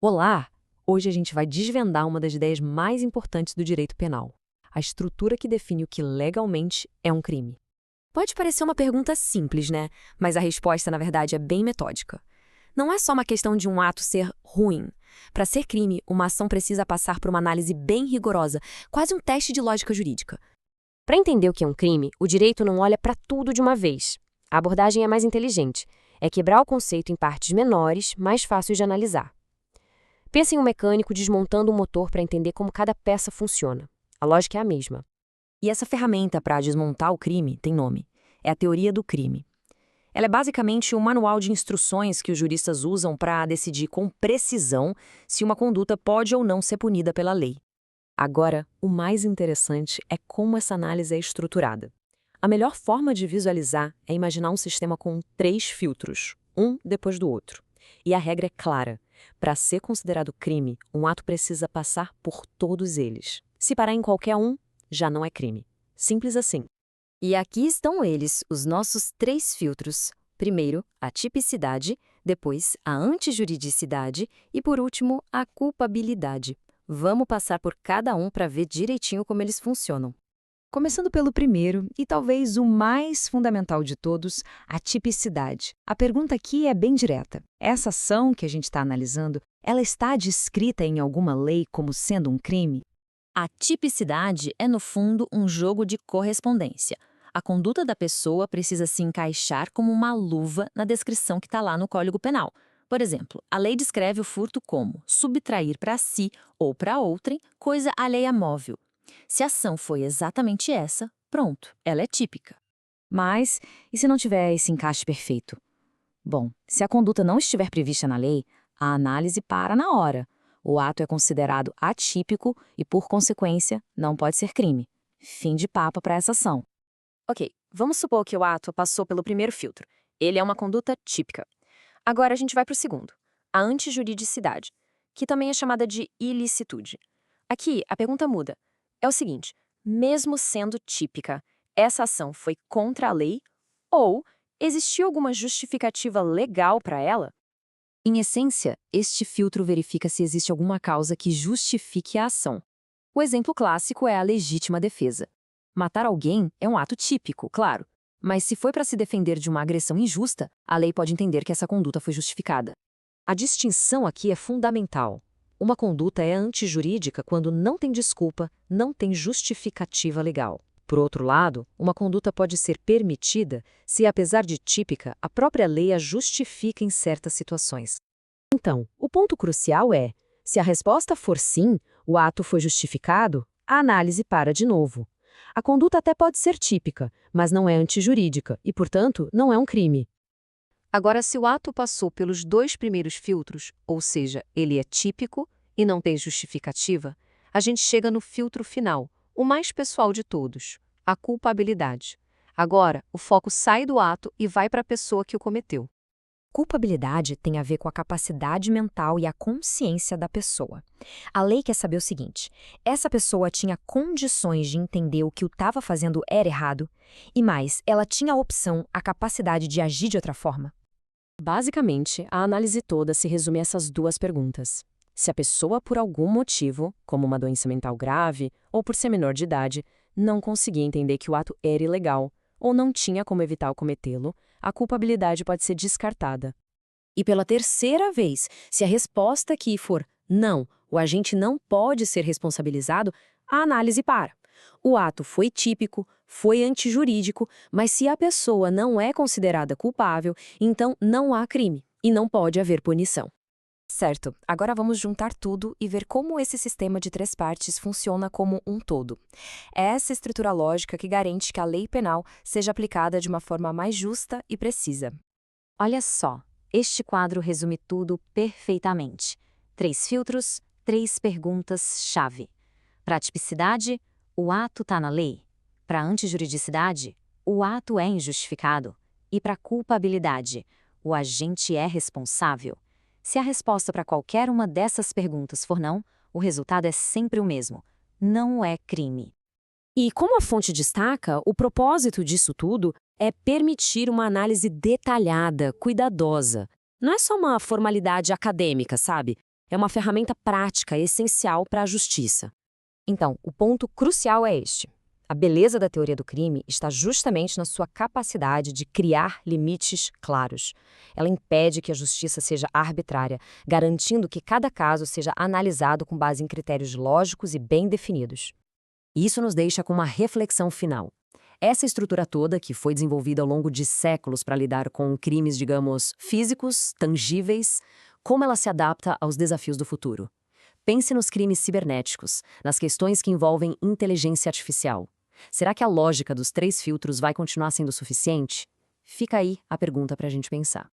Olá! Hoje a gente vai desvendar uma das ideias mais importantes do direito penal, a estrutura que define o que legalmente é um crime. Pode parecer uma pergunta simples, né? Mas a resposta, na verdade, é bem metódica. Não é só uma questão de um ato ser ruim. Para ser crime, uma ação precisa passar por uma análise bem rigorosa, quase um teste de lógica jurídica. Para entender o que é um crime, o direito não olha para tudo de uma vez. A abordagem é mais inteligente. É quebrar o conceito em partes menores, mais fáceis de analisar. Pensa em um mecânico desmontando um motor para entender como cada peça funciona. A lógica é a mesma. E essa ferramenta para desmontar o crime tem nome. É a teoria do crime. Ela é basicamente um manual de instruções que os juristas usam para decidir com precisão se uma conduta pode ou não ser punida pela lei. Agora, o mais interessante é como essa análise é estruturada. A melhor forma de visualizar é imaginar um sistema com 3 filtros, um depois do outro. E a regra é clara. Para ser considerado crime, um ato precisa passar por todos eles. Se parar em qualquer um, já não é crime. Simples assim. E aqui estão eles, os nossos 3 filtros. Primeiro, a tipicidade, depois, a antijuridicidade e, por último, a culpabilidade. Vamos passar por cada um para ver direitinho como eles funcionam. Começando pelo primeiro, e talvez o mais fundamental de todos, a tipicidade. A pergunta aqui é bem direta. Essa ação que a gente está analisando, ela está descrita em alguma lei como sendo um crime? A tipicidade é, no fundo, um jogo de correspondência. A conduta da pessoa precisa se encaixar como uma luva na descrição que está lá no Código Penal. Por exemplo, a lei descreve o furto como subtrair para si ou para outrem coisa alheia móvel. Se a ação foi exatamente essa, pronto, ela é típica. Mas, e se não tiver esse encaixe perfeito? Bom, se a conduta não estiver prevista na lei, a análise para na hora. O ato é considerado atípico e, por consequência, não pode ser crime. Fim de papo para essa ação. Ok, vamos supor que o ato passou pelo primeiro filtro. Ele é uma conduta típica. Agora a gente vai para o segundo, a antijuridicidade, que também é chamada de ilicitude. Aqui, a pergunta muda. É o seguinte, mesmo sendo típica, essa ação foi contra a lei ou existiu alguma justificativa legal para ela? Em essência, este filtro verifica se existe alguma causa que justifique a ação. O exemplo clássico é a legítima defesa. Matar alguém é um ato típico, claro, mas se foi para se defender de uma agressão injusta, a lei pode entender que essa conduta foi justificada. A distinção aqui é fundamental. Uma conduta é antijurídica quando não tem desculpa, não tem justificativa legal. Por outro lado, uma conduta pode ser permitida se, apesar de típica, a própria lei a justifica em certas situações. Então, o ponto crucial é, se a resposta for sim, o ato foi justificado, a análise para de novo. A conduta até pode ser típica, mas não é antijurídica e, portanto, não é um crime. Agora, se o ato passou pelos 2 primeiros filtros, ou seja, ele é típico e não tem justificativa, a gente chega no filtro final, o mais pessoal de todos, a culpabilidade. Agora, o foco sai do ato e vai para a pessoa que o cometeu. Culpabilidade tem a ver com a capacidade mental e a consciência da pessoa. A lei quer saber o seguinte: essa pessoa tinha condições de entender o que o estava fazendo era errado, e mais, ela tinha a opção, a capacidade de agir de outra forma? Basicamente, a análise toda se resume a essas 2 perguntas. Se a pessoa, por algum motivo, como uma doença mental grave ou por ser menor de idade, não conseguia entender que o ato era ilegal ou não tinha como evitar cometê-lo, a culpabilidade pode ser descartada. E pela terceira vez, se a resposta aqui for não, o agente não pode ser responsabilizado, a análise para. O ato foi típico, foi antijurídico, mas se a pessoa não é considerada culpável, então não há crime e não pode haver punição. Certo, agora vamos juntar tudo e ver como esse sistema de 3 partes funciona como um todo. É essa estrutura lógica que garante que a lei penal seja aplicada de uma forma mais justa e precisa. Olha só, este quadro resume tudo perfeitamente. 3 filtros, 3 perguntas-chave. Para a tipicidade, o ato está na lei. Para a antijuridicidade, o ato é injustificado. E para a culpabilidade, o agente é responsável. Se a resposta para qualquer uma dessas perguntas for não, o resultado é sempre o mesmo. Não é crime. E como a fonte destaca, o propósito disso tudo é permitir uma análise detalhada, cuidadosa. Não é só uma formalidade acadêmica, sabe? É uma ferramenta prática essencial para a justiça. Então, o ponto crucial é este. A beleza da teoria do crime está justamente na sua capacidade de criar limites claros. Ela impede que a justiça seja arbitrária, garantindo que cada caso seja analisado com base em critérios lógicos e bem definidos. Isso nos deixa com uma reflexão final. Essa estrutura toda, que foi desenvolvida ao longo de séculos para lidar com crimes, digamos, físicos, tangíveis, como ela se adapta aos desafios do futuro? Pense nos crimes cibernéticos, nas questões que envolvem inteligência artificial. Será que a lógica dos 3 filtros vai continuar sendo suficiente? Fica aí a pergunta para a gente pensar.